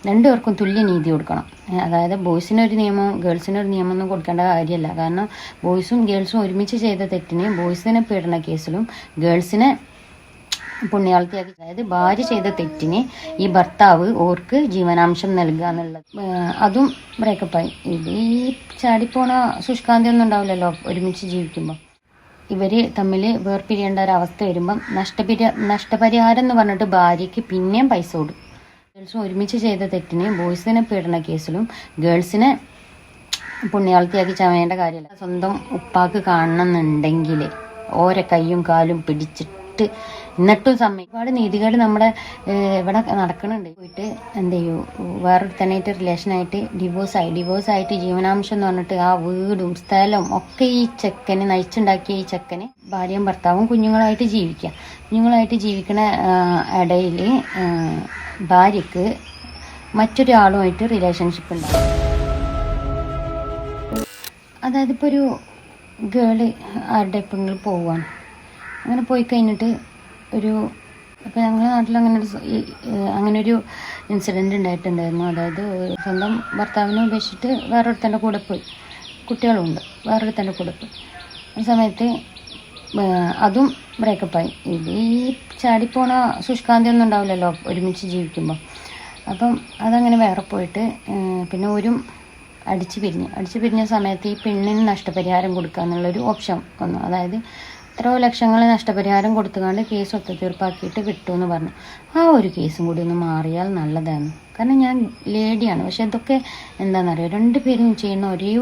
രണ്ടുപേർക്കും തുല്യ നീതി കൊടുക്കണം. അതായത് ബോയ്സിനൊരു നിയമവും ഗേൾസിനൊരു നിയമം ഒന്നും കൊടുക്കേണ്ട കാര്യമല്ല. കാരണം ബോയ്സും ഗേൾസും ഒരുമിച്ച് ചെയ്ത തെറ്റിന് ബോയ്സിനെ പീഡന കേസിലും ഗേൾസിനെ പുണ്യാളത്തിയാക്കി, അതായത് ഭാര്യ ചെയ്ത തെറ്റിന് ഈ ഭർത്താവ് ഓർക്ക് ജീവനാംശം നൽകുക എന്നുള്ളത്, അതും ബ്രേക്കപ്പായി. ഇത് ഈ ചാടിപ്പോണ ശുഷ്കാന്തി ഒന്നും ഉണ്ടാവില്ലല്ലോ ഒരുമിച്ച് ജീവിക്കുമ്പോൾ. ഇവർ തമ്മിൽ വേർപിരിയേണ്ട ഒരവസ്ഥ വരുമ്പം നഷ്ടപരിഹാരം എന്ന് പറഞ്ഞിട്ട് ഭാര്യയ്ക്ക് പിന്നെയും പൈസ കൊടുക്കും. ഗേൾസും ഒരുമിച്ച് ചെയ്ത തെറ്റിന് ബോയ്സിനെ പീഡന കേസിലും ഗേൾസിനെ പുണ്യാളത്തിയാക്കി ചമയേണ്ട കാര്യമല്ല. സ്വന്തം ഉപ്പാക്ക് കാണണമെന്നുണ്ടെങ്കിൽ ഓരോ കയ്യും കാലും പിടിച്ചിട്ട് എന്നിട്ടും ഒരുപാട് നീതികേട് നമ്മുടെ ഇവിടെ നടക്കുന്നുണ്ട്. പോയിട്ട് എന്ത് ചെയ്യൂ, വേറൊരു തന്നെയായിട്ട് റിലേഷനായിട്ട് ഡിവോഴ്സായിട്ട് ജീവനാംശം എന്ന് പറഞ്ഞിട്ട് ആ വീടും സ്ഥലവും ഒക്കെ ഈ ചെക്കന് നയിച്ചുണ്ടാക്കിയ ഈ ചെക്കന് ഭാര്യയും ഭർത്താവും കുഞ്ഞുങ്ങളായിട്ട് ജീവിക്കണ ഇടയിൽ ഭാര്യക്ക് മറ്റൊരാളുമായിട്ട് റിലേഷൻഷിപ്പ് ഉണ്ടാവും. അതായത് ഇപ്പോൾ ഒരു ഗേള് ആരുടെ എപ്പോഴെങ്കിലും പോവുകയാണ്, അങ്ങനെ പോയി കഴിഞ്ഞിട്ട് ഇപ്പോൾ ഞങ്ങളുടെ നാട്ടിൽ അങ്ങനൊരു ഇൻസിഡൻറ്റ് ഉണ്ടായിട്ടുണ്ടായിരുന്നു. അതായത് സ്വന്തം ഭർത്താവിനെ ഉപേക്ഷിച്ചിട്ട് വേറൊരുത്തൻ്റെ കൂടെ പോയി, കുട്ടികളുണ്ട്, വേറൊരുത്തൻ്റെ കൂടെ പോയി. ആ സമയത്ത് അതും ബ്രേക്കപ്പായി. ഇത് ഈ ചാടിപ്പോണ ശുഷ്കാന്തി ഒന്നും ഉണ്ടാവില്ലല്ലോ ഒരുമിച്ച് ജീവിക്കുമ്പോൾ. അപ്പം അതങ്ങനെ വേറെ പോയിട്ട് പിന്നെ അടിച്ചു പിരിഞ്ഞ സമയത്ത് ഈ പെണ്ണിന് നഷ്ടപരിഹാരം കൊടുക്കുക എന്നുള്ളൊരു ഓപ്ഷൻ വന്നു. അതായത് എത്രയോ ലക്ഷങ്ങൾ നഷ്ടപരിഹാരം കൊടുത്തുകൊണ്ട് കേസ് ഒത്തുതീർപ്പാക്കിയിട്ട് വിട്ടു എന്ന് പറഞ്ഞു. ആ ഒരു കേസും കൂടി ഒന്ന് മാറിയാൽ നല്ലതാണ്. കാരണം ഞാൻ ലേഡിയാണ്, പക്ഷെ ഇതൊക്കെ എന്താണെന്നറിയോ, രണ്ടുപേരും ചെയ്യുന്ന ഒരേ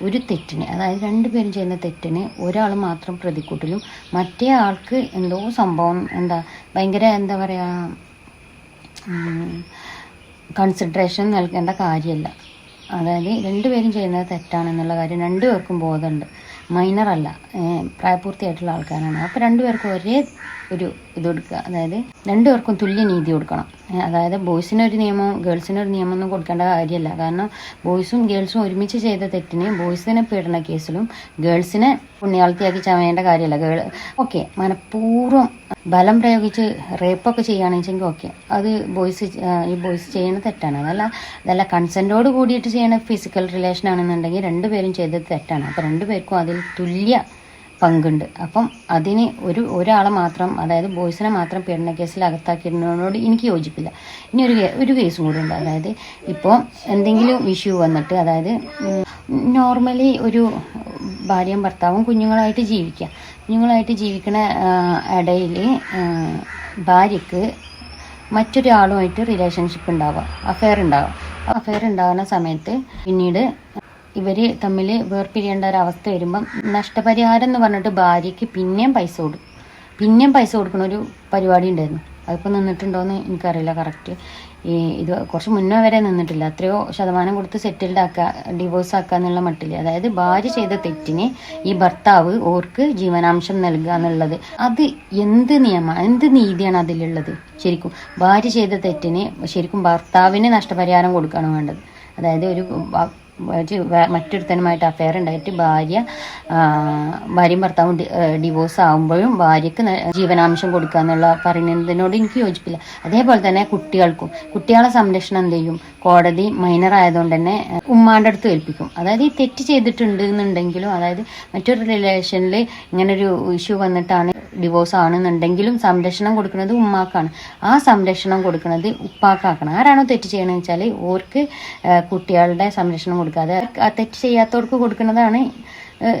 ഒരു തെറ്റിന്, അതായത് രണ്ടുപേരും ചെയ്യുന്ന തെറ്റിന് ഒരാൾ മാത്രം പ്രതിക്കൂട്ടിലും മറ്റേ ആൾക്ക് എന്തോ സംഭവം ഭയങ്കര എന്താ പറയുക കൺസിഡറേഷൻ നൽകേണ്ട കാര്യമല്ല. അതായത് രണ്ടുപേരും ചെയ്യുന്നത് തെറ്റാണെന്നുള്ള കാര്യം രണ്ടുപേർക്കും ബോധമുണ്ട്. മൈനറല്ല, പ്രായപൂർത്തിയായിട്ടുള്ള ആൾക്കാരാണ്. അപ്പോൾ രണ്ടുപേർക്കും ഒരേ ഒരു ഇത് കൊടുക്കുക, അതായത് രണ്ടുപേർക്കും തുല്യ നീതി കൊടുക്കണം. അതായത് ബോയ്സിനൊരു നിയമവും ഗേൾസിനൊരു നിയമം ഒന്നും കൊടുക്കേണ്ട കാര്യമല്ല. കാരണം ബോയ്സും ഗേൾസും ഒരുമിച്ച് ചെയ്ത തെറ്റിന് ബോയ്സിനെ പീഡന കേസിലും ഗേൾസിനെ പുണ്യാളത്തിയാക്കി ചമയേണ്ട കാര്യമല്ല. ഓക്കെ, മനഃപൂർവ്വം ബലം പ്രയോഗിച്ച് റേപ്പൊക്കെ ചെയ്യുകയാണെന്നുവെച്ചെങ്കിൽ ഓക്കെ, അത് ഈ ബോയ്സ് ചെയ്യുന്ന തെറ്റാണ്. അതല്ല കൺസെൻറ്റോട് കൂടിയിട്ട് ചെയ്യുന്ന ഫിസിക്കൽ റിലേഷൻ ആണെന്നുണ്ടെങ്കിൽ രണ്ടുപേരും ചെയ്തത് തെറ്റാണ്. അപ്പോൾ രണ്ടുപേർക്കും അതിൽ തുല്യ പങ്കുണ്ട്. അപ്പം അതിന് ഒരാളെ മാത്രം, അതായത് ബോയ്സിനെ മാത്രം പീഡന കേസിൽ അകത്താക്കിയിരുന്നതിനോട് എനിക്ക് യോജിപ്പില്ല. ഇനി ഒരു കേസും കൂടി ഉണ്ട്. അതായത് ഇപ്പോൾ എന്തെങ്കിലും ഇഷ്യൂ വന്നിട്ട്, അതായത് നോർമലി ഒരു ഭാര്യയും ഭർത്താവും കുഞ്ഞുങ്ങളായിട്ട് ജീവിക്കണ ഇടയിൽ ഭാര്യക്ക് മറ്റൊരാളുമായിട്ട് റിലേഷൻഷിപ്പ് ഉണ്ടാവുക, അഫെയർ ഉണ്ടാകുന്ന സമയത്ത് പിന്നീട് ഇവർ തമ്മിൽ വേർപിരിയേണ്ട ഒരവസ്ഥ വരുമ്പം നഷ്ടപരിഹാരം എന്ന് പറഞ്ഞിട്ട് ഭാര്യയ്ക്ക് പിന്നെയും പൈസ കൊടുക്കുന്ന ഒരു പരിപാടി ഉണ്ടായിരുന്നു. അതിപ്പോൾ നിന്നിട്ടുണ്ടോയെന്ന് എനിക്കറിയില്ല കറക്റ്റ്. ഇത് കുറച്ച് മുന്നേ വരെ നിന്നിട്ടില്ല. എത്രയോ ശതമാനം കൊടുത്ത് സെറ്റിൽഡ് ആക്കുക, ഡിവോഴ്സ് ആക്കുക എന്നുള്ള മട്ടിൽ. അതായത് ഭാര്യ ചെയ്ത തെറ്റിന് ഈ ഭർത്താവ് ഓർക്ക് ജീവനാംശം നൽകുക എന്നുള്ളത്, അത് എന്ത് നീതിയാണ് അതിലുള്ളത്? ശരിക്കും ഭാര്യ ചെയ്ത തെറ്റിന് ശരിക്കും ഭർത്താവിന് നഷ്ടപരിഹാരം കൊടുക്കുകയാണ് വേണ്ടത്. അതായത് മറ്റൊരുത്തനുമായിട്ട് അഫെയർ ഉണ്ടായിട്ട് ഭാര്യയും ഭർത്താവും ഡിവോഴ്സ് ആകുമ്പോഴും ഭാര്യക്ക് ജീവനാംശം കൊടുക്കുക എന്നുള്ള പറയുന്നതിനോട് എനിക്ക് യോജിപ്പില്ല. അതേപോലെ തന്നെ കുട്ടികളെ സംരക്ഷണം എന്ത് ചെയ്യും, കോടതി മൈനർ ആയതുകൊണ്ട് തന്നെ ഉമ്മാൻ്റെ അടുത്ത് ഏൽപ്പിക്കും. അതായത് ഈ തെറ്റ് ചെയ്തിട്ടുണ്ട് എന്നുണ്ടെങ്കിലും, അതായത് മറ്റൊരു റിലേഷനിൽ ഇങ്ങനൊരു ഇഷ്യൂ വന്നിട്ടാണ് ഡിവോഴ്സ് ആണെന്നുണ്ടെങ്കിലും സംരക്ഷണം കൊടുക്കുന്നത് ഉമ്മാക്കാണ്. ആ സംരക്ഷണം കൊടുക്കുന്നത് ഉപ്പാക്കാക്കണം. ആരാണോ തെറ്റ് ചെയ്യണമെന്ന് വെച്ചാൽ ഓർക്ക് കുട്ടികളുടെ സംരക്ഷണം കൊടുക്കാതെ ആ തെറ്റ് ചെയ്യാത്തവർക്ക് കൊടുക്കുന്നതാണ്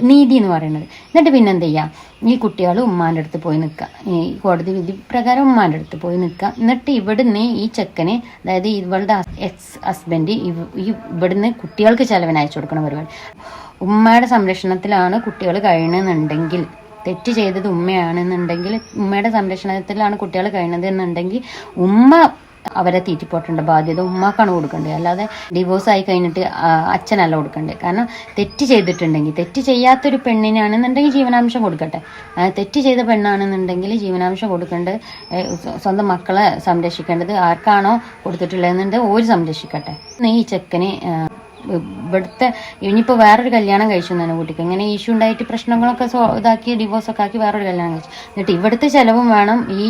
നീതി എന്ന് പറയുന്നത്. എന്നിട്ട് പിന്നെ എന്ത് ചെയ്യാം, ഈ കുട്ടികൾ ഉമ്മാൻ്റെ അടുത്ത് പോയി നിൽക്കുക, ഈ കോടതി വിധി പ്രകാരം ഉമ്മാൻ്റെ അടുത്ത് പോയി നിൽക്കുക. എന്നിട്ട് ഇവിടുന്ന് ഈ ചെക്കന്, അതായത് ഇവളുടെ എക്സ് ഹസ്ബൻഡ് ഇവിടുന്ന് കുട്ടികൾക്ക് ചെലവിന് അയച്ചു കൊടുക്കണം പരിപാടി. ഉമ്മയുടെ സംരക്ഷണത്തിലാണ് കുട്ടികൾ കഴിയണമെന്നുണ്ടെങ്കിൽ, തെറ്റ് ചെയ്തത് ഉമ്മയാണെന്നുണ്ടെങ്കിൽ ഉമ്മയുടെ സംരക്ഷണത്തിലാണ് കുട്ടികൾ കഴിയുന്നത് എന്നുണ്ടെങ്കിൽ ഉമ്മ അവരെ തീറ്റിപ്പോട്ടേണ്ട ബാധ്യത ഉമ്മാക്കാണ് കൊടുക്കേണ്ടത്. അല്ലാതെ ഡിവോഴ്സ് ആയി കഴിഞ്ഞിട്ട് അച്ഛനല്ല കൊടുക്കേണ്ടത്. കാരണം തെറ്റ് ചെയ്തിട്ടുണ്ടെങ്കിൽ, തെറ്റ് ചെയ്യാത്തൊരു പെണ്ണിനാണെന്നുണ്ടെങ്കിൽ ജീവനാംശം കൊടുക്കട്ടെ. തെറ്റ് ചെയ്ത പെണ്ണാണെന്നുണ്ടെങ്കിൽ ജീവനാംശം കൊടുക്കേണ്ടത് സ്വന്തം മക്കളെ സംരക്ഷിക്കേണ്ടത് ആർക്കാണോ കൊടുത്തിട്ടുള്ളതെന്നുണ്ടെങ്കിൽ ഓര് സംരക്ഷിക്കട്ടെ. ഈ ചെക്കന് ഇനിയിപ്പോൾ വേറൊരു കല്യാണം കഴിച്ചു എന്നാണ് കുട്ടിക്ക്. ഇങ്ങനെ ഇഷ്യൂ ഉണ്ടായിട്ട് പ്രശ്നങ്ങളൊക്കെ ഇതാക്കി ഡിവോഴ്സൊക്കെ ആക്കി വേറൊരു കല്യാണം കഴിച്ചു. എന്നിട്ട് ഇവിടുത്തെ ചിലവും വേണം ഈ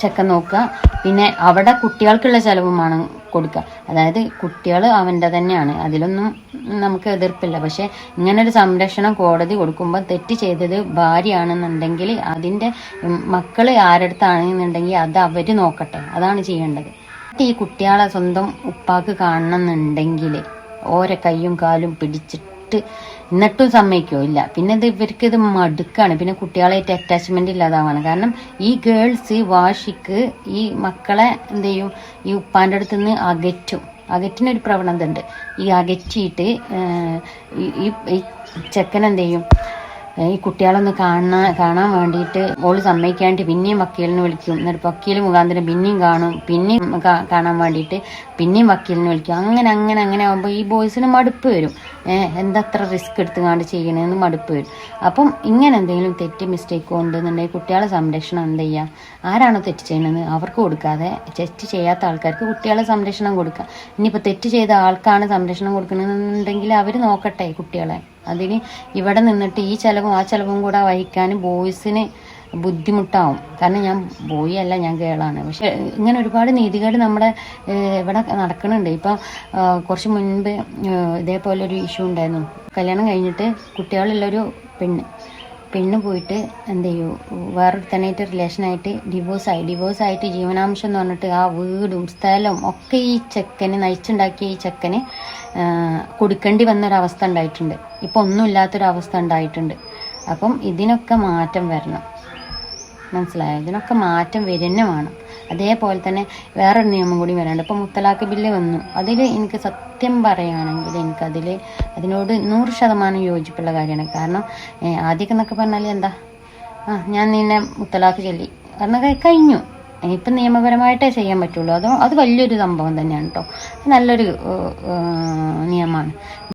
ചെക്കൻ നോക്കുക, പിന്നെ അവിടെ കുട്ടികൾക്കുള്ള ചിലവും വേണം കൊടുക്കുക. അതായത് കുട്ടികൾ അവൻ്റെ തന്നെയാണ്, അതിലൊന്നും നമുക്ക് എതിർപ്പില്ല. പക്ഷെ ഇങ്ങനൊരു സംരക്ഷണം കോടതി കൊടുക്കുമ്പോൾ തെറ്റ് ചെയ്തത് ഭാര്യയാണെന്നുണ്ടെങ്കിൽ അതിൻ്റെ മക്കൾ ആരടുത്താണെന്നുണ്ടെങ്കിൽ അത് അവർ നോക്കട്ടെ, അതാണ് ചെയ്യേണ്ടത്. ഈ കുട്ടികളെ സ്വന്തം ഉപ്പാക്ക് കാണണമെന്നുണ്ടെങ്കിൽ ഓരോ കയ്യും കാലും പിടിച്ചിട്ട് എന്നിട്ടും സമ്മതിക്കോ ഇല്ല. പിന്നെ ഇവർക്ക് ഇത് മടുക്കാണ്, പിന്നെ കുട്ടികളായിട്ട് അറ്റാച്ച്മെന്റ് ഇല്ലാതാവാണ്. കാരണം ഈ ഗേൾസ് വാശിക്ക് ഈ മക്കളെ എന്ത് ചെയ്യും, ഈ ഉപ്പാൻ്റെ അടുത്ത് നിന്ന് അകറ്റിനൊരു പ്രവണത ഉണ്ട്. ഈ അകറ്റിയിട്ട് ഈ ചെക്കൻ എന്ത് ചെയ്യും, ഈ കുട്ടികളൊന്ന് കാണാൻ വേണ്ടിയിട്ട് ഓള് സമ്മതിക്കാണ്ട് പിന്നെയും വക്കീലിനെ വിളിക്കും. എന്നിട്ട് വക്കീൽ മുഖാന്തരം പിന്നെയും കാണും, പിന്നെയും കാണാൻ വേണ്ടിയിട്ട് പിന്നെയും വക്കീലിനെ വിളിക്കും. അങ്ങനെ ആകുമ്പോൾ ഈ ബോയ്സിന് മടുപ്പ് വരും. എന്തത്ര റിസ്ക് എടുത്തുകൊണ്ട് ചെയ്യണമെന്ന് മടുപ്പ് വരും. അപ്പം ഇങ്ങനെ എന്തെങ്കിലും തെറ്റ് മിസ്റ്റേക്ക് ഉണ്ടെന്നുണ്ടെങ്കിൽ കുട്ടികളെ സംരക്ഷണം എന്ത് ചെയ്യുക, ആരാണോ തെറ്റ് ചെയ്യുന്നത് അവർക്ക് കൊടുക്കാതെ തെറ്റ് ചെയ്യാത്ത ആൾക്കാർക്ക് കുട്ടികളെ സംരക്ഷണം കൊടുക്കുക. ഇനിയിപ്പോൾ തെറ്റ് ചെയ്ത ആൾക്കാണ് സംരക്ഷണം കൊടുക്കണമെന്നുണ്ടെങ്കിൽ അവർ നോക്കട്ടെ കുട്ടികളെ. അതിന് ഇവിടെ നിന്നിട്ട് ഈ ചിലവും ആ ചിലവും കൂടെ വഹിക്കാൻ ബോയ്സിന് ബുദ്ധിമുട്ടാവും. കാരണം ഞാൻ ബോയ് അല്ല, ഞാൻ ഗേളാണ്. പക്ഷെ ഇങ്ങനെ ഒരുപാട് നീതികേട് നമ്മുടെ ഇവിടെ നടക്കുന്നുണ്ട്. ഇപ്പം കുറച്ച് മുൻപ് ഇതേപോലെ ഒരു ഇഷ്യൂ ഉണ്ടായിരുന്നു. കല്യാണം കഴിഞ്ഞിട്ട് കുട്ടികളുള്ളൊരു പെണ്ണ് പോയിട്ട് എന്ത് ചെയ്യൂ, വേറൊരു തന്നെയായിട്ട് റിലേഷനായിട്ട് ഡിവോഴ്സായിട്ട് ജീവനാംശം എന്ന് പറഞ്ഞിട്ട് ആ വീടും സ്ഥലവും ഒക്കെ ഈ ചെക്കന് നയിച്ചുണ്ടാക്കിയ ഈ ചെക്കന് കൊടുക്കേണ്ടി വന്നൊരവസ്ഥ ഉണ്ടായിട്ടുണ്ട്. ഇപ്പം ഒന്നുമില്ലാത്തൊരവസ്ഥ ഉണ്ടായിട്ടുണ്ട്. അപ്പം ഇതിനൊക്കെ മാറ്റം വരണം, മനസ്സിലായോ? ഇതിനൊക്കെ മാറ്റം വരുന്നേ വേണം. അതേപോലെ തന്നെ വേറൊരു നിയമം കൂടി വരാനുണ്ട്. ഇപ്പം മുത്തലാഖ് ബില്ല് വന്നു. അതിൽ എനിക്ക് സത്യം പറയുകയാണെങ്കിൽ അതിനോട് 100% യോജിപ്പുള്ള കാര്യമാണ്. കാരണം ആദ്യമൊക്കെ എന്നൊക്കെ പറഞ്ഞാൽ എന്താ, ഞാൻ നിന്നെ മുത്തലാഖ് ചൊല്ലി കാരണം കഴിഞ്ഞു, ഇപ്പം നിയമപരമായിട്ടേ ചെയ്യാൻ പറ്റുള്ളൂ. അത് വലിയൊരു സംഭവം തന്നെയാണ് കേട്ടോ, നല്ലൊരു നിയമമാണ്.